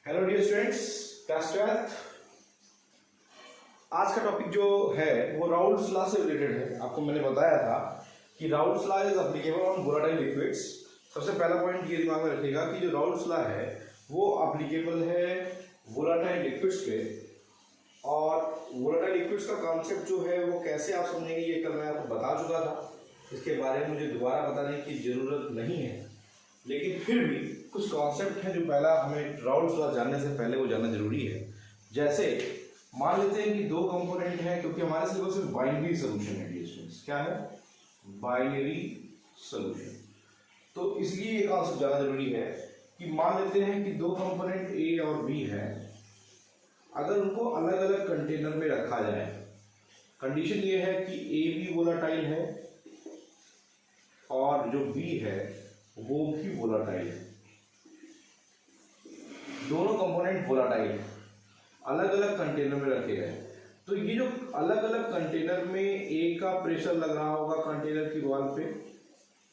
Hello dear students, class 12। आज का topic जो है वो राउल्ट्स लॉ से रिलेटेड है। आपको मैंने बताया था कि Raoult's law is applicable on volatile liquids. सबसे पहला पॉइंट ये दिमाग में रखिएगा कि जो राउल्ट्स लॉ है वो एप्लीकेबल है वोलेटाइल लिक्विड्स पे। और वोलेटाइल लिक्विड्स का कॉन्सेप्ट जो है वो कैसे आप समझेंगे ये कल मैं आपको बता चुका था। इसके बारे में मुझे दोबारा बताने की जरूरत नहीं है, लेकिन फिर भी कुछ कॉन्सेप्ट हैं जो पहला हमें राउल्ट्स लॉ जानने से पहले वो जानना जरूरी है। जैसे मान लेते हैं कि दो कंपोनेंट हैं, क्योंकि हमारे सिलेबस में बाइनरी सोल्यूशन है। क्या है? Binary solution. तो इसलिए ये कॉन्सेप्ट ज़्यादा जरूरी है कि मान लेते हैं कि दो कंपोनेंट ए और बी है। अगर उनको अलग अलग कंटेनर में रखा जाए, कंडीशन ये है कि ए भी वोलेटाइल है और जो बी है वो भी वोलेटाइल है। दोनों कंपोनेंट वोलेटाइल अलग अलग कंटेनर में रखे गए। तो ये जो अलग अलग कंटेनर में ए का प्रेशर लग रहा होगा कंटेनर की वॉल पे,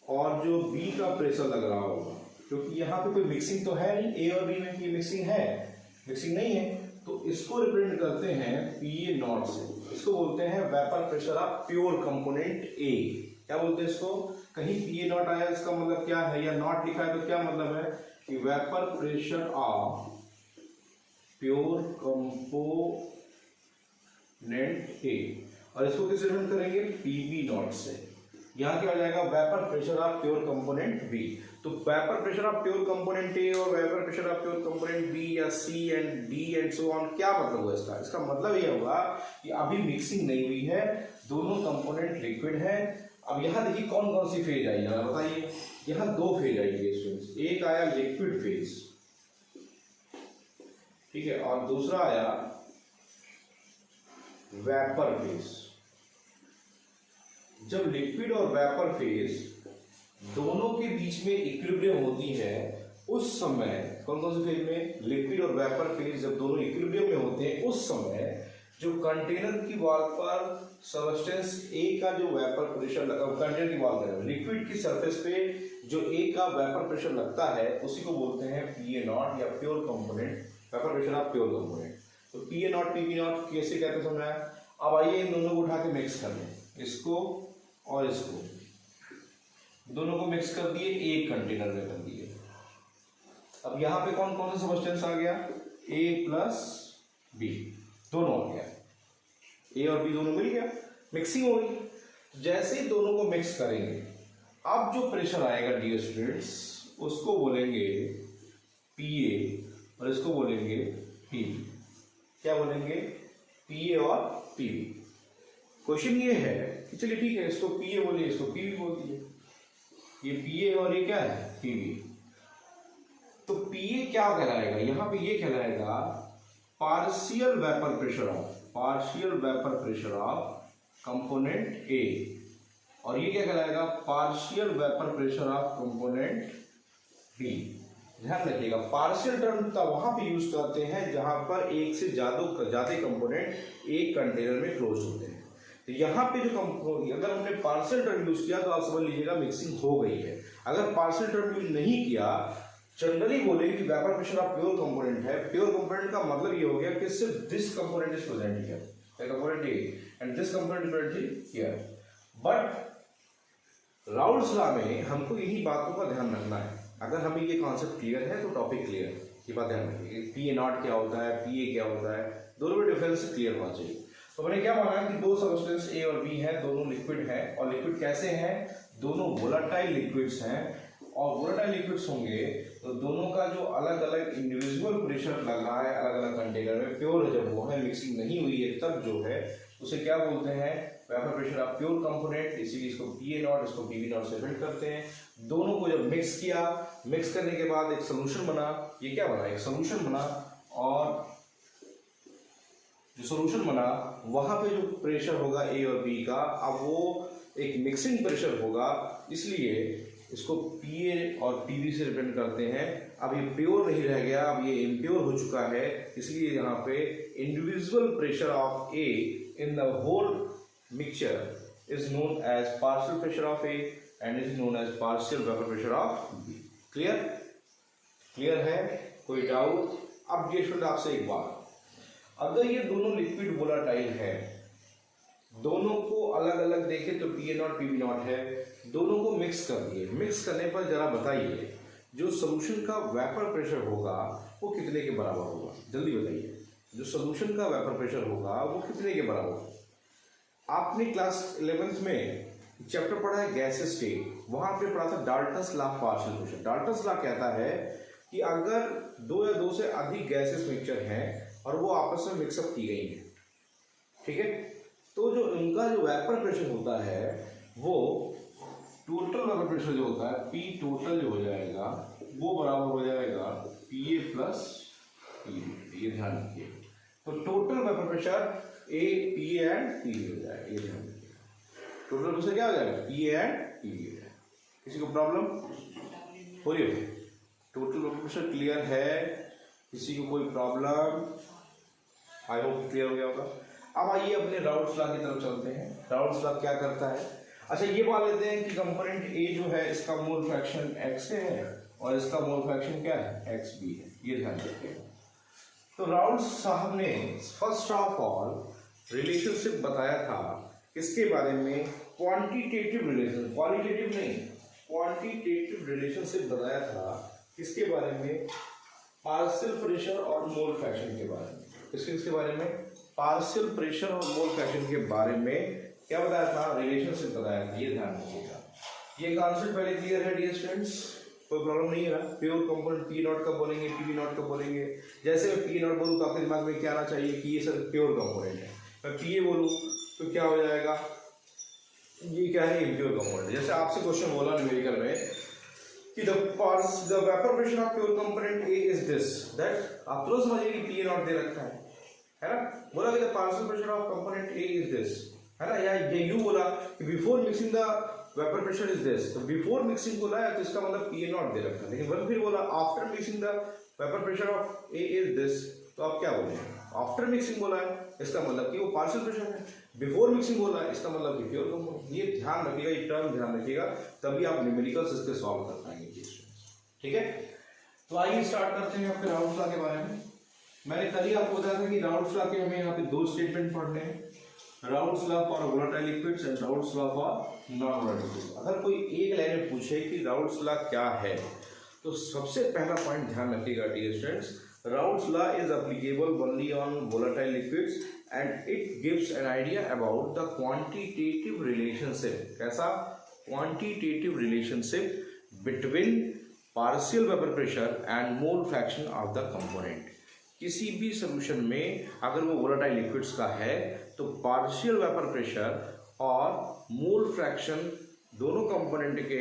और जो बी का प्रेशर लग रहा होगा, क्योंकि यहाँ पे कोई मिक्सिंग तो है नहीं, ए और बी में की मिक्सिंग है? मिक्सिंग नहीं है। तो इसको रिप्रेजेंट करते हैं पीए नॉट से। इसको बोलते हैं vapour pressure of pure component ए। क्या बोलते हैं इसको? कहीं पीए नॉट आया, इसका मतलब क्या है, या नॉट लिखा है तो क्या मतलब है कि vapour pressure of pure component A. और इसको किससे रिप्रेजेंट करेंगे? पीबी नॉट से। यहाँ क्या हो जाएगा? Vapour pressure of pure component B. तो vapour pressure of pure component A और vapour pressure of pure component B या C and D and so on, क्या मतलब हुआ इसका? इसका मतलब ये होगा कि अभी मिक्सिंग नहीं हुई है, दोनों कंपोनेंट लिक्विड है। अब यहाँ देखिए कौन कौन सी फेज आई है, बताइए। यहाँ दो फेज आई है। एक आया लिक्विड फेज, ठीक है, और दूसरा आया वेपर फेज। जब लिक्विड और वेपर फेज दोनों के बीच में इक्विलिब्रियम होती है, उस समय कौन कौन से फेज में? लिक्विड और वेपर फेज जब दोनों इक्विलिब्रियम में होते हैं, उस समय जो कंटेनर की वॉल पर सब्सटेंस ए का जो वेपर प्रेशर लगा, कंटेनर की वॉल पर लिक्विड की सरफेस पे जो ए का वेपर प्रेशर लगता है, उसी को बोलते हैं पीए नॉट या pure component, vapour pressure of pure component. तो पीए नॉट पीबी नॉट कैसे कहते समझ आया? अब आइए इन दोनों को उठा के मिक्स कर लें, इसको और इसको, दोनों को मिक्स कर दिए, एक कंटेनर में कर दिए। अब यहाँ पे कौन कौन सा सब्सटेंस आ गया? ए प्लस बी, दोनों आ गया। ए और बी दोनों मिल गया, मिक्सिंग हो गई। जैसे ही दोनों को मिक्स करेंगे, अब जो प्रेशर आएगा डियर स्टूडेंट्स, उसको बोलेंगे पीए और इसको बोलेंगे पीबी। क्या बोलेंगे? पीए और पीबी। क्वेश्चन ये है कि चलिए ठीक है, इसको पीए बोलिए, इसको पीबी बोल दीजिए। ये पीए और ये क्या है? पीबी। तो पीए क्या कहलाएगा? यहाँ पे ये कहलाएगा partial vapour pressure of, partial vapour pressure of component A. और ये क्या कहलाएगा? Partial vapour pressure of component B. ध्यान रखिएगा, पार्शियल टर्म तब वहां पे यूज करते हैं जहां पर एक से ज्यादा कंपोनेंट एक कंटेनर में क्लोज होते हैं। तो यहाँ पे जो अगर हमने पार्शियल टर्म यूज किया तो आप समझ लीजिएगा मिक्सिंग हो गई है। अगर पार्शियल टर्म यूज नहीं किया, जनरली बोले कि vapour pressure of pure component है। प्योर कंपोनेंट का मतलब ये हो गया कि सिर्फ this component is present here, the component A, and this component is present here. But Raoult's law में हमको इन्हीं बातों का ध्यान रखना है। अगर हमें ये कॉन्सेप्ट क्लियर है तो टॉपिक क्लियर है, ये बात ध्यान रखिए। पीए नॉट क्या होता है, पीए क्या होता है, दोनों में डिफरेंस क्लियर होना चाहिए। तो मैंने क्या माना कि दो सब्सटेंस ए और बी है, दोनों लिक्विड है। और लिक्विड कैसे हैं? दोनों वोलेटाइल लिक्विड्स हैं। और वोलेटाइल लिक्विड्स होंगे तो दोनों का जो अलग अलग इंडिविजुअल प्रेशर लग रहा है अलग अलग कंटेनर में, प्योर जब वो है, मिक्सिंग नहीं हुई है, तब जो है उसे क्या बोलते हैं? Vapour pressure of pure component. इसीलिए इसको पीए नॉट, इसको पीबी नॉट से रिप्रेजेंट करते हैं। दोनों को जब मिक्स किया, मिक्स करने के बाद एक सोल्यूशन बना। ये क्या बना? एक सोल्यूशन बना। और जो सोल्यूशन बना वहां पे जो प्रेशर होगा ए और बी का, अब वो एक मिक्सिंग प्रेशर होगा, इसलिए इसको पीए और पीबी से रिप्रेजेंट करते हैं। अब ये प्योर नहीं रह गया, अब ये इम्प्योर हो चुका है, इसलिए यहाँ पे individual pressure of A in the whole mixture is known as partial pressure of A and is known as partial vapour pressure of B. Clear? Clear है? कोई डाउट? अब ये स्टूडेंट आपसे एक बात, अगर ये दोनों लिक्विड वोलाटाइल है, दोनों को अलग अलग देखें तो PA0 PB0 है, दोनों को मिक्स कर दिए, मिक्स करने पर जरा बताइए जो सोल्यूशन का वेपर प्रेशर होगा वो कितने के बराबर होगा, जल्दी बताइए। जो सोल्यूशन का वेपर प्रेशर होगा वो कितने के बराबर होगा। आपने क्लास 11th में चैप्टर पढ़ा है गैस स्टेट, वहां आपने पढ़ा था Dalton's law partial pressure. Dalton's law कहता है कि अगर दो या दो से अधिक गैसेस मिक्सचर हैं और वो आपस में मिक्सअप की गई हैं, ठीक है, तो जो उनका जो वेपर प्रेशर होता है वो टोटल वेपर प्रेशर जो होता है P टोटल जो हो जाएगा वो बराबर हो जाएगा PA प्लस PB। ये ध्यान रखिए, तो total vapour pressure PA and PB हो जाएगा, ये ध्यान रखिए। टोटल प्रेशर क्या हो जाएगा, PA एंड PB हो जाएगा। किसी को प्रॉब्लम हो रही है? टोटल वेपर प्रेशर क्लियर है? किसी को कोई प्रॉब्लम? आई होप क्लियर हो गया होगा। अब आइए अपने राउल्ट्स लॉ की तरफ चलते हैं। राउल्ट्स लॉ क्या करता है? अच्छा ये मान लेते हैं कि कंपोनेंट A जो है इसका मोल फ्रैक्शन x है और इसका मोल फ्रैक्शन क्या है, xb है, ये ध्यान रखिएगा। तो राउल्ट्स साहब ने फर्स्ट ऑफ ऑल रिलेशनशिप बताया था किसके बारे में, क्वांटिटेटिव रिलेशन, क्वालिटेटिव नहीं, क्वांटिटेटिव रिलेशनशिप बताया था किसके बारे में, पार्शियल प्रेशर और मोल फ्रैक्शन के बारे में। किसके बारे में, पार्शियल प्रेशर और मोल फ्रैक्शन के बारे में क्या बताया था, रिलेशनशिप बताया था, ये ध्यान रखिएगा। ये कॉन्सेप्ट पहले क्लियर है डियर स्टूडेंट्स, कोई प्रॉब्लम नहीं है। प्योर कंपोनेंट P0 कब बोलेंगे, PB0 कब बोलेंगे। जैसे मैं P0 बोलूँ तो आपके दिमाग में क्या आना चाहिए कि ये सर प्योर कंपोनेंट है। मैं PA बोलूँ तो क्या हो जाएगा, ये क्या है, इम्प्योर कंपोनेंट। जैसे आपसे क्वेश्चन बोला न्यूमेरिकल में कि the vapor pressure of pure component A is this, that आप तो समझिए कि PA0 दे रखा है ना, बोला कि the partial pressure of component A is this, है ना, या ये यू बोला कि before mixing the vapour pressure is this, तो बिफोर मिक्सिंग बोला है तो इसका मतलब PA0 दे रखा है। लेकिन वह फिर बोला after mixing the vapour pressure of A is this, तो आप क्या बोलेंगे, आफ्टर मिक्सिंग बोला है इसका मतलब कि वो पार्शियल प्रेशर है, बिफोर मिक्सिंग बोला है इसका मतलब कि प्योर कंपोनेंट। ये ध्यान रखिएगा, ये टर्म ध्यान रखिएगा, तभी आप न्यूमेरिकल्स इसके सॉल्व कर पाएंगे। ठीक है, तो आइए स्टार्ट करते हैं आपके राउल्ट्स लॉ के बारे में। मैंने कल ही आपको बताया था कि राउल्ट्स लॉ के हमें यहाँ पे दो स्टेटमेंट पढ़ने हैं, Raoult's law for volatile liquids and Raoult's law for non volatile liquids. अगर कोई एक लाइन में पूछे कि राउल्ट्स लॉ क्या है, तो सबसे पहला पॉइंट ध्यान रखिएगा dear students, Raoult's law is applicable only on volatile liquids and it gives an idea about the quantitative relationship. कैसा, quantitative relationship between partial vapour pressure and mole fraction of the component. किसी भी solution में अगर वो volatile liquids का है तो partial vapour pressure और मोल फ्रैक्शन दोनों कंपोनेंट के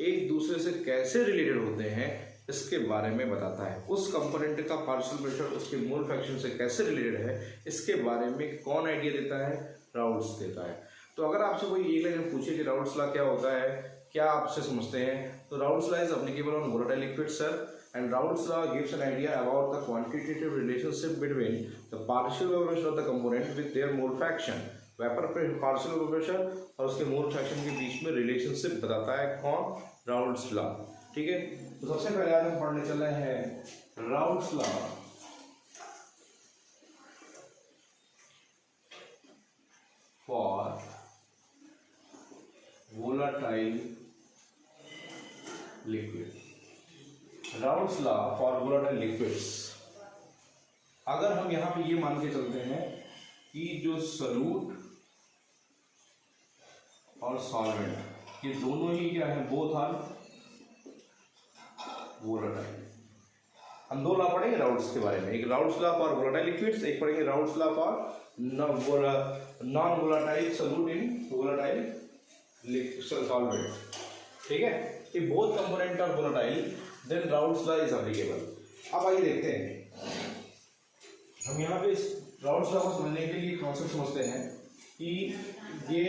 एक दूसरे से कैसे रिलेटेड होते हैं इसके बारे में बताता है। उस कंपोनेंट का पार्शियल प्रेशर उसके मोल फ्रैक्शन से कैसे रिलेटेड है इसके बारे में कौन आइडिया देता है, राउल्ट्स देता है। तो अगर आपसे कोई एक लाइन पूछे कि राउल्ट्स लॉ क्या होता है, क्या आपसे समझते हैं, तो Raoult's law is applicable on volatile liquids sir, and Raoult's law gives an idea about the quantitative relationship between the partial vapor pressure of the component with their mole fraction। Partial vapour pressure और उसके मोल fraction के बीच में relationship बताता है कौन, Raoult's law. ठीक है, तो सबसे पहले आज हम पढ़ने चले हैं Raoult's law for volatile liquid. Raoult's law for volatile liquids, अगर हम यहां पे ये मान के चलते हैं कि जो सॉल्यूट और सॉल्वेंट ये दोनों ही क्या है, बोथ आर वोलेटाइल। हम दो लॉ पढ़ेंगे राउल्ट्स के बारे में, एक Raoult's law for volatile liquids, एक पढ़ेंगे Raoult's law for non volatile solute in volatile solvent. ठीक है, कि both component are volatile then Raoult's law is applicable. अब आइए देखते हैं, हम यहाँ पे राउल्ट्स लॉ को समझने के लिए कॉन्सेप्ट समझते हैं कि ये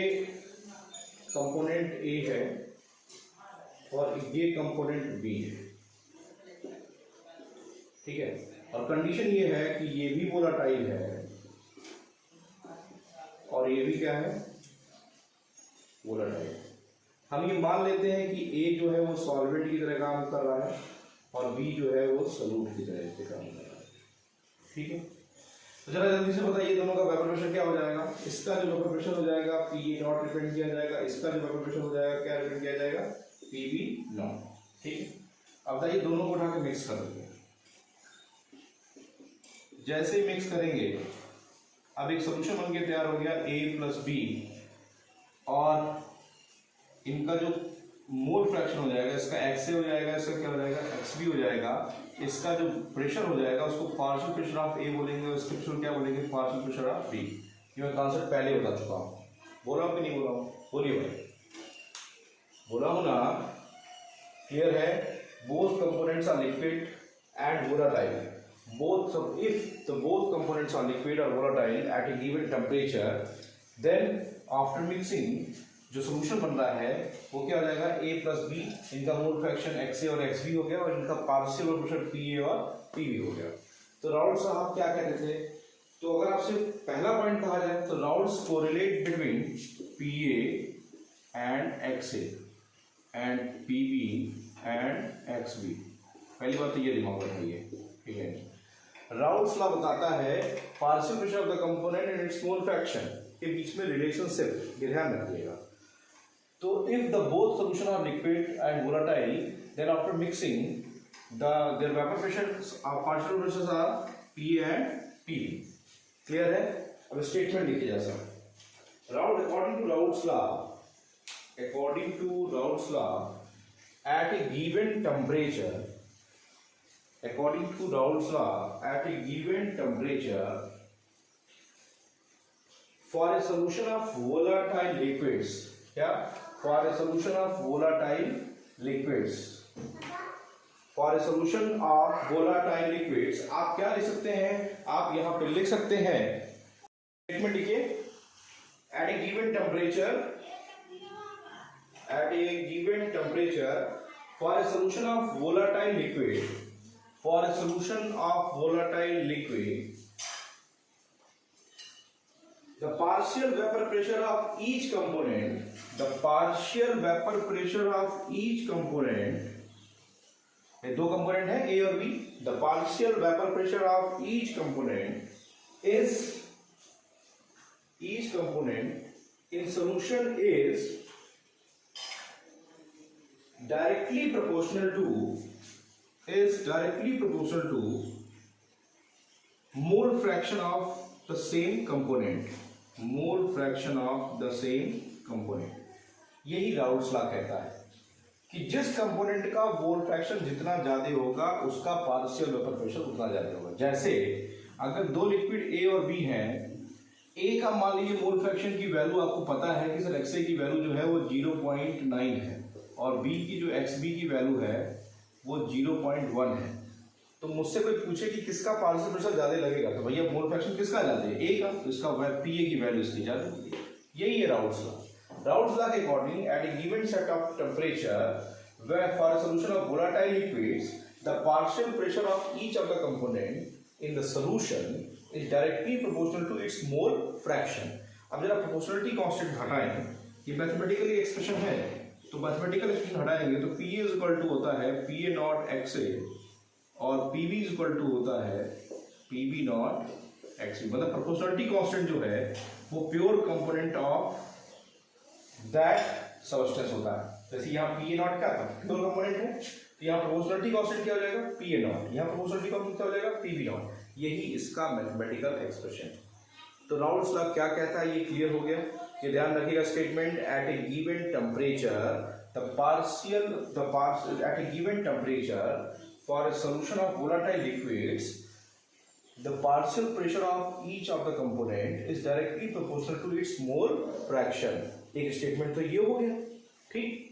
कंपोनेंट ए है और ये कंपोनेंट बी है। ठीक है, और कंडीशन ये है कि ये भी वोलेटाइल है और ये भी क्या है, वोलेटाइल। हम ये मान लेते हैं कि ए जो है वो सॉल्वेंट की तरह काम कर रहा है और बी जो है वो सॉल्यूट की तरह से काम कर रहा है। ठीक है, तो जरा जल्दी से बताइए दोनों का वेपर प्रेशर क्या हो जाएगा। इसका जो वेपर प्रेशर हो जाएगा पी नॉट रिप्रेजेंट किया जाएगा, इसका जो वेपर प्रेशर हो जाएगा क्या रिप्रेजेंट किया जाएगा, पीवी नॉट। ठीक है, अब बताइए दोनों को उठा के मिक्स कर देंगे। जैसे ही मिक्स करेंगे अब एक सोल्यूशन बन के तैयार हो गया A प्लस बी, और इनका जो मोल फ्रैक्शन हो जाएगा इसका XA हो जाएगा, इसका क्या हो जाएगा XB हो जाएगा। इसका जो प्रेशर हो जाएगा उसको पार्शियल प्रेशर ऑफ A बोलेंगे और इसके प्रेशर क्या बोलेंगे, पार्शियल प्रेशर ऑफ B। ये मैं कॉन्सेप्ट पहले बता चुका हूँ, बोला हूँ कि नहीं बोला हूँ, बोलिए भाई, बोला हूँ ना, क्लियर है। Both components are liquid and volatile, both so if the both components are liquid or volatile at a given temperature, then after mixing जो सोल्यूशन बन रहा है वो क्या हो जाएगा, A प्लस बी, इनका मोल फ्रैक्शन XA और XB हो गया और इनका पार्शियल और प्रेशर PA और PB हो गया। तो राउल्स साहब क्या कहते थे, तो अगर आपसे पहला पॉइंट कहा जाए तो Raoul's correlate between PA and XA and PB and XB। पहली बात तो ये दिमाग रखिए, ठीक है। राउल्स लॉ बताता है partial pressure of the component and its mole fraction के बीच में रिलेशनशिप, ध्यान रखिएगा। तो if the both solution are liquid and volatile, then after mixing their vapour pressures are partial pressures are PA and PB। Clear है। अब statement लिखिए जैसा, Raoult's according to Raoult's law, according to Raoult's law at a given temperature, according to Raoult's law, at a given temperature, for a solution of volatile liquids, क्या, for a solution of volatile liquids, for a solution of volatile liquids, आप क्या लिख सकते हैं, आप यहां पे लिख सकते हैं, स्टेटमेंट लिखिए, at a given temperature, at a given temperature, for a solution of volatile liquid, for a solution of volatile liquid, the partial vapor pressure of each component, the partial vapor pressure of each component, ये दो component है A और B, the partial vapor pressure of each component is, each component in solution is directly proportional to mole fraction of the same component, mole fraction of the same component। यही Raoult's law कहता है कि जिस component का mole fraction जितना ज्यादा होगा उसका पार्शियल वेपर प्रेशर उतना ज्यादा होगा। जैसे अगर दो लिक्विड A और B हैं, A का मान लीजिए मोल फ्रैक्शन की वैल्यू आपको पता है कि सर XA की वैल्यू जो है वो 0.9 है और B की जो XB की वैल्यू है वो 0.1 है। तो मुझसे कोई पूछे कि किसका पार्शियल प्रेशर ज्यादा लगेगा, तो भैया मोल फ्रैक्शन किसका ज्यादा है, A का, तो इसका PA की वैल्यू इसकी ज्यादा होगी। यही है राउल्स लॉ। राउल्स लॉ के according at a given set of temperature where for a solution of volatile liquids the partial pressure of each of the component in the solution is directly proportional to its mole fraction. अब जरा proportionality constant हटाएं, ये mathematically expression है, तो mathematical expression हटाएंगे तो PA is equal to होता है PA नॉट XA और PB इज इक्वल टू होता है PB नॉट XB। मतलब प्रोपोर्शनलिटी कांस्टेंट जो है वो pure component of that substance होता है। जैसे यहाँ PA नॉट क्या था, प्योर कंपोनेंट है, तो यहाँ प्रोपोर्शनलिटी कांस्टेंट क्या हो जाएगा PA नॉट, यहाँ प्रोपोर्शनलिटी कांस्टेंट क्या हो जाएगा PB नॉट। यही इसका मैथमेटिकल एक्सप्रेशन। तो राउल्स लॉ क्या कहता है ये क्लियर हो गया। ये ध्यान रखिएगा statement, at a given temperature at a given temperature for a solution of volatile liquids, the partial pressure of each of the component is directly proportional to its mole fraction। एक statement तो ये हो गया, ठीक।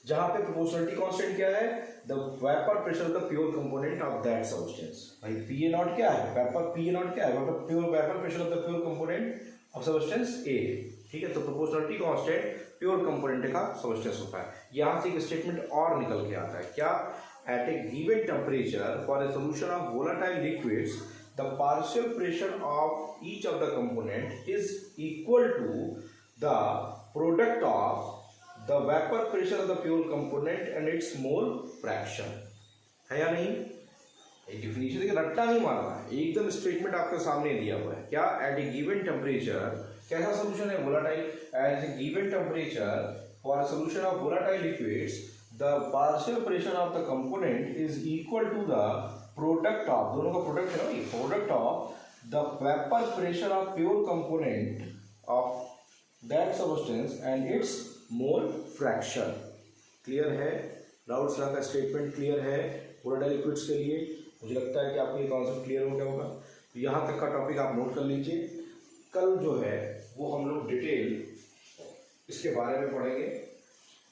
जहां पे proportionality constant क्या है, the vapour pressure of the pure component of that substance. भाई PA नॉट क्या है, वेपर PA नॉट क्या है, vapour pressure of the pure component of substance A, ठीक है। तो प्रोपोर्शनलिटी कांस्टेंट प्योर कंपोनेंट का सब्सटेंस होता है। यहां से एक स्टेटमेंट और निकल के आता है, क्या, at a given temperature for a solution of volatile liquids the partial pressure of each of the component is equal to the product of the vapour pressure of the pure component and its mole fraction. है या नहीं, एक definition देखिए, रट्टा नहीं मारना है, एकदम स्टेटमेंट आपके सामने दिया हुआ है। क्या? एट ए गिवन टेम्परेचर, कैसा सोल्यूशन है? Volatile. At a given temperature for solution of volatile liquids the partial pressure of the component is equal to the product of, दोनों का प्रोडक्ट है ना ये, product of the vapour pressure of pure component of that substance and its mole fraction. Clear है? Raoult's law का statement clear है volatile liquids के लिए। मुझे लगता है कि आपको ये कॉन्सेप्ट क्लियर हो गया होगा। तो यहाँ तक का टॉपिक आप नोट कर लीजिए। कल जो है वो हम लोग डिटेल इसके बारे में पढ़ेंगे,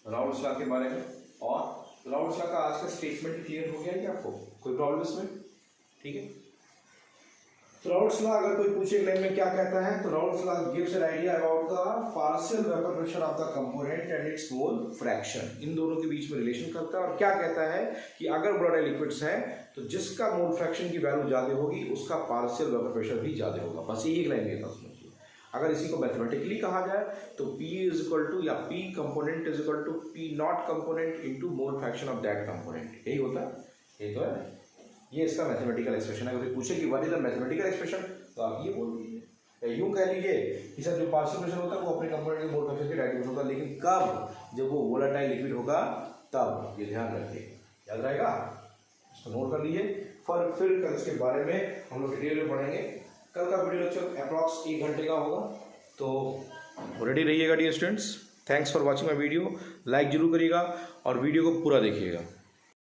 राउल्ट्स लॉ के बारे में। और राउल्ट्स लॉ का आज का स्टेटमेंट क्लियर हो गया है कि आपको कोई प्रॉब्लम इसमें? ठीक है। तो राउल्ट्स लॉ अगर कोई पूछे लाइन में क्या कहता है, तो Raoult's law gives an idea about the partial vapour pressure of the component and its mole fraction. इन दोनों के बीच में रिलेशन करता है और क्या कहता है कि अगर वोलेटाइल लिक्विड्स हैं तो जिसका मोल फ्रैक्शन की वैल्यू ज्यादा होगी उसका पार्शियल वेपर प्रेशर भी ज्यादा होगा। बस ये एक लाइन देता समझिए। अगर इसी को मैथमेटिकली कहा जाए तो P इज इक्वल टू या P component is equal to P naught component into mole fraction of that component. यही होता है, यही तो है। ये इसका मैथमेटिकल एक्सप्रेशन है। अगर पूछे कि what is the mathematical expression तो आप ये बोल दीजिए, यूं कह लीजिए कि सर जो पार्शियल प्रेशर होता है वो अपने कंपोनेंट के मोल फ्रैक्शन के डायरेक्ट होगा, लेकिन कब? जब वो वोलेटाइल लिक्विड होगा तब। ये ध्यान रखिए, याद रहेगा, इसको नोट कर लीजिए। फिर कल इसके बारे में हम लोग डिटेल में पढ़ेंगे। कल का वीडियो लेक्चर अप्रॉक्स 1 घंटे का होगा, तो रेडी रहिएगा dear students. Thanks for watching my video. Like जरूर करिएगा और वीडियो को पूरा देखिएगा।